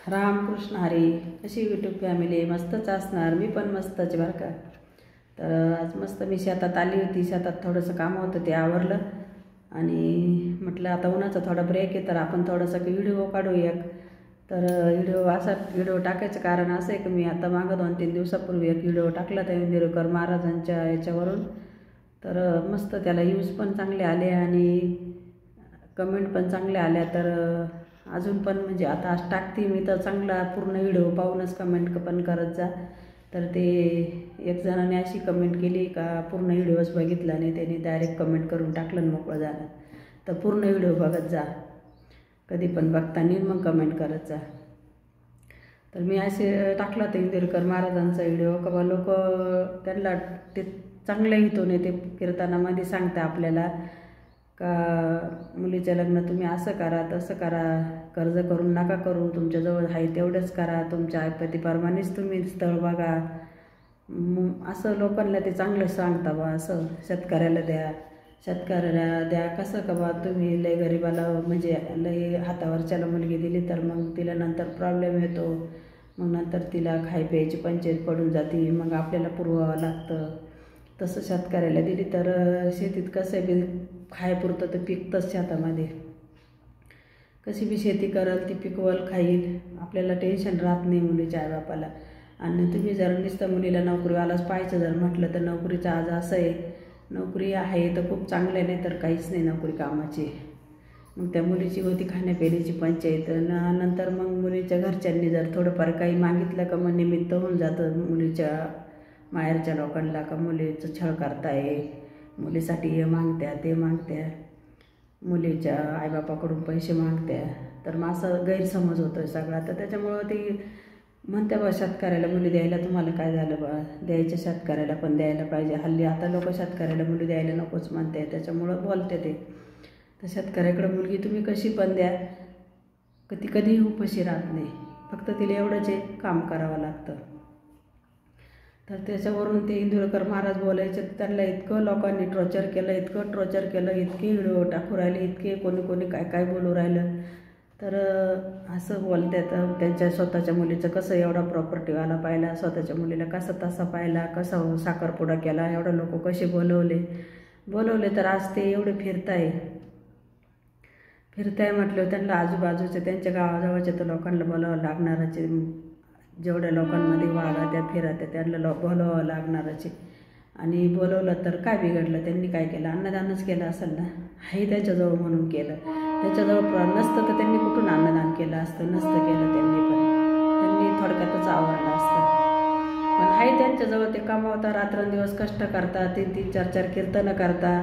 रामकृष्ण हरी. कशी YouTube family? मस्तच असणार. मी पण मस्तच बरं का. तर आज मस्त मी शेतात आली होती. शेतात थोडंसं काम होतं ते आवरलं आणि म्हटलं आता उन्हाचा थोडा ब्रेक आहे तर आपण थोडासा व्हिडिओ काढू एक. तर व्हिडिओ टाकायचं कारण असं आहे की मी आता मागं 2-3 दिवसापूर्वी एक व्हिडिओ टाकला त्या इंदिरेकर महाराजांच्या याच्यावरून. तर मस्त त्याला व्ह्यूज पण चांगले आले आणि कमेंट पण चांगल्या आल्या. तर अजून पण म्हणजे आता आज टाकते मी तर चांगला पूर्ण व्हिडिओ पाहूनच कमेंट पण करत जा. तर ते एक जणाने अशी कमेंट केली का पूर्ण व्हिडिओच बघितला नाही, त्याने डायरेक्ट कमेंट करून टाकलं आणि मोकळं झालं. तर पूर्ण व्हिडिओ बघत जा, कधी पण बघताना मग कमेंट करत जा. तर मी असे टाकला तर इंदिरेकर महाराजांचा व्हिडिओ का लोक त्यांना ते चांगलं हितून ते कीर्तनामध्ये सांगता आपल्याला का मुलीचं लग्न तुम्ही असं करा तसं करा, कर्ज करून नका करू, तुमच्याजवळ आहे तेवढंच करा, तुमच्या ऐपतीप्रमाणेच तुम्ही स्थळ बघा. असं लोकांना ते चांगलं सांगता बा. असं शेतकऱ्याला द्या कसं का बा तुम्ही लय गरिबाला म्हणजे लय हातावरच्याला मुलगी दिली तर मग तिला नंतर प्रॉब्लेम येतो, मग नंतर तिला खाय प्यायची पंचायत पडून जाते, मग आपल्याला पुरवावं लागतं. तसं शेतकऱ्याला दिली तर शेतीत कसं बी खायपुरतं तर पिकतंच शेतामध्ये. कशी बी शेती करल ती पिकवल खाईल, आपल्याला टेन्शन राहत नाही मुलीच्या आईबापाला. आणि तुम्ही जर नुसतं मुलीला नोकरीवालाच पाहायचं जर म्हटलं तर नोकरीचं आज असं आहे, नोकरी आहे तर खूप चांगलं नाही तर काहीच नाही नोकरी कामाची. मग त्या मुलीची होती खाण्यापिण्याची पंचायत. नंतर मग मुलीच्या घरच्यांनी जर थोडंफार काही मागितलं का मग निमित्त होऊन जातं मुलीच्या माहेरच्या लोकांना का मुलीचं छळ करताय, मुलीसाठी हे मागत्या ते मागत्या, मुलीच्या आईबापाकडून पैसे मागत्या. तर मग असं गैरसमज होतो आहे सगळा. तर त्याच्यामुळं ती म्हणत्या बा शेतकऱ्याला मुली द्यायला तुम्हाला काय झालं बा, द्यायच्या शेतकऱ्याला पण द्यायला पाहिजे. हल्ली आता लोक शेतकऱ्याला मुली द्यायला नकोच म्हणते, त्याच्यामुळं बोलते ते. तर शेतकऱ्याकडं मुलगी तुम्ही कशी पण द्या, कधीही उपाशी राहत नाही, फक्त तिला एवढंच काम करावं लागतं. तर त्याच्यावरून ते इंदिरेकर महाराज बोलायचे, त्यांना इतकं लोकांनी टॉर्चर केलं, इतके व्हिडिओ टाकू राहिले, इतके कोणी काय बोलू राहिलं. तर असं बोलतात त्यांच्या स्वतःच्या मुलीचं कसं एवढा प्रॉपर्टीवाला पाहिला, स्वतःच्या मुलीला कसं तसा पाहिला, कसा साखरपुडा केला, एवढं लोक कसे बोलवले तर आज ते एवढे फिरताय म्हटलं त्यांना आजूबाजूचे त्यांच्या गावाजवळच्या तर लोकांना बोलावं लागणारच. जेवढ्या लोकांमध्ये वागा त्या फिरत्या त्यांना बोलावं लागणारच. आणि बोलवलं तर काय बिघडलं, त्यांनी काय केलं, अन्नदानच केलं असेल ना, हाही त्यांच्याजवळ म्हणून केलं. त्यांच्याजवळ नसतं तर त्यांनी कुठून अन्नदान केलं असतं, नसतं केलं त्यांनी थोडक्यातच आवडलं असतं. पण हाही त्यांच्याजवळ ते कमावता, रात्रंदिवस कष्ट करता, 3-3, 4-4 कीर्तनं करता,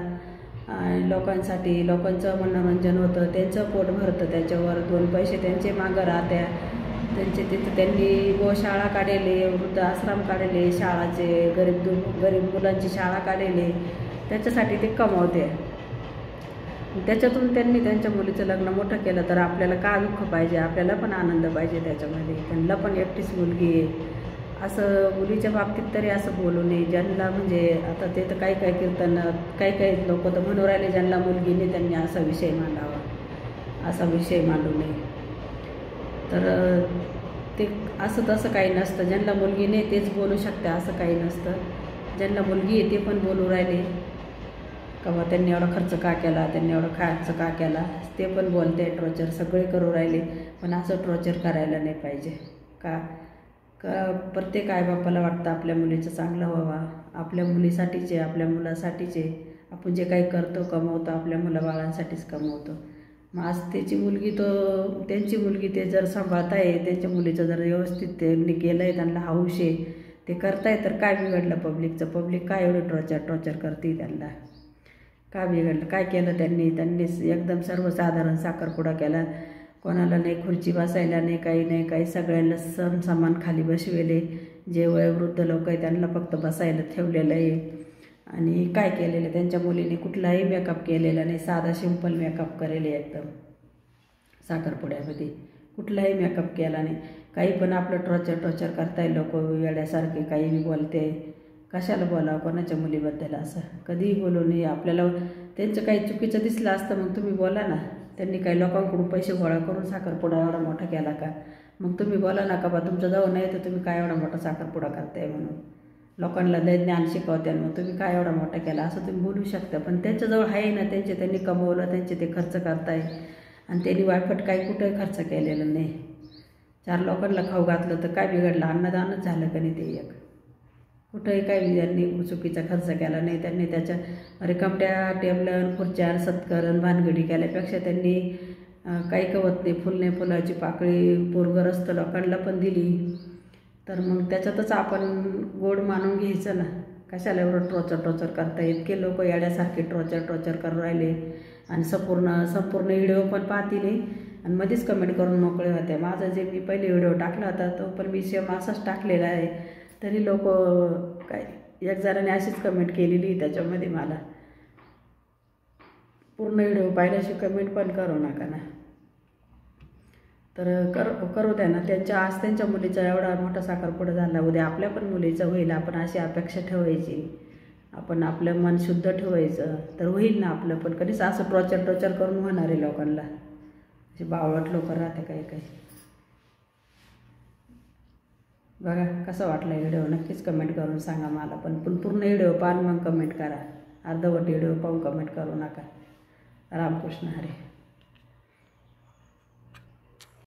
लोकांसाठी लोकांचं मनोरंजन होतं, त्यांचं पोट भरतं, त्याच्यावर 2 पैसे त्यांचे मागं राहत्या. तिथं त्यांनी गोशाळा काढले, वृद्ध आश्रम काढले, शाळाचे गरीब मुलांची शाळा काढले, त्याच्यासाठी ते कमावते. त्याच्यातून त्यांनी त्यांच्या मुलीचं लग्न मोठं केलं तर आपल्याला का दुःख पाहिजे, आपल्याला पण आनंद पाहिजे त्याच्यामध्ये. त्यांना पण एकटीच मुलगी आहे असं मुलीच्या बाबतीत तरी असं बोलू नये. ज्यांना म्हणजे आता ते तर काही कीर्तन काही लोक तर म्हणू राहिले ज्यांना मुलगी नाही त्यांनी असा विषय मांडावा, असा विषय मांडू नये. तर ते असं तसं काही नसतं. ज्यांना मुलगी नाही तेच बोलू शकते असं काही नसतं. ज्यांना मुलगी आहे ते पण बोलू राहिले का बा त्यांनी एवढा खर्च का केला, त्यांनी एवढा खर्च का केला, ते पण बोलते. टॉर्चर सगळे करू राहिले, पण असं टॉर्चर करायला नाही पाहिजे. का प्रत्येक आईबापाला वाटतं आपल्या मुलीचं चांगलं व्हावं, आपल्या मुलीसाठीच आहे, आपल्या मुलासाठीच आहे. आपण जे काही करतो कमवतो आपल्या मुलाबाळांसाठीच कमवतो. मग आज त्यांची मुलगी ते जर सांभाळताय, त्यांच्या मुलीचं जर व्यवस्थित त्यांनी केलं आहे, त्यांना हौस आहे, ते करताय तर काय बिघडलं पब्लिकचं? पब्लिक काय एवढं टॉर्चर करते त्यांना? काय बिघडलं? काय केलं त्यांनी एकदम सर्वसाधारण साखरपुडा केला, कोणाला नाही खुर्ची बसायला नाही, काही सगळ्यांना समान खाली बसवेले. जे वयोवृद्ध लोक आहे त्यांना फक्त बसायला ठेवलेलं आहे. आणि काय केलेलं त्यांच्या मुलीने कुठलाही मेकअप केलेला नाही, साधा सिंपल मेकअप करेल एकदम. साखरपुड्यामध्ये कुठलाही मेकअप केला नाही. काही पण आपलं टॉर्चर करताय लोक वेड्यासारखे, काही बोलते. कशाला बोलावं कोणाच्या मुलीबद्दल? असं कधीही बोलू नये. आपल्याला त्यांचं काही चुकीचं दिसलं असतं मग तुम्ही बोला ना, त्यांनी काही लोकांकडून पैसे गोळा करून साखरपुडा एवढा मोठा केला का? मग तुम्ही बोला ना का बा तुमच्याजवळ नाही तर तुम्ही काय एवढा मोठा साखरपुडा करताय म्हणून. लोकांना ज्ञान शिकवते मग तुम्ही काय एवढा मोठा केला असं तुम्ही बोलू शकता. पण त्यांच्याजवळ आहे ना, त्यांनी कमवलं, त्यांचे ते खर्च करताय आणि त्यांनी वाटपट काही कुठंही खर्च केलेलं नाही. 4 लोकांना खाऊ घातलं तर काय बिघडलं? अन्नदानच झालं का नाही ते एक. कुठंही काही त्यांनी चुकीचा खर्च केला नाही. त्यांनी त्याच्या रिकामट्या टेबलन खुर्च्या सत्करण भानगडी केल्यापेक्षा त्यांनी काही कवत नाही, फुलने फुलाची पाकळी पूरग्रस्त लोकांना पण दिली. तर मग त्याच्यातच आपण गोड मानून घ्यायचं ना. कशाला एवढं टोचर करता? इतके लोक येड्यासारखे टोचर करून राहिले आणि संपूर्ण व्हिडिओ पण पाहती नाही आणि मध्येच कमेंट करून मोकळे होते. माझं जे मी पहिले व्हिडिओ टाकला होता तो पण मी सेम असाच टाकलेला आहे, तरी लोक काय एक जणाने अशीच कमेंट केलेली त्याच्यामध्ये. मला पूर्ण व्हिडिओ पाहिल्याशी कमेंट पण करू नका ना. तर करू द्या ना. आज त्यांच्या मुलीचा एवढा मोठा साखरपुडा झाला, उद्या आपल्या पण मुलीचा होईल. आपण अशी अपेक्षा ठेवायची, आपण आपलं मन शुद्ध ठेवायचं, तर होईल ना आपलं पण. कधीच असं टोचर करून होणार आहे लोकांना. असे बावळट लोक राहते काही. बघा कसा वाटला व्हिडिओ नक्कीच कमेंट करून सांगा मला. पण पूर्ण व्हिडिओ पाहून मग कमेंट करा. अर्धवट व्हिडिओ पाहून कमेंट करू नका. रामकृष्ण हरी.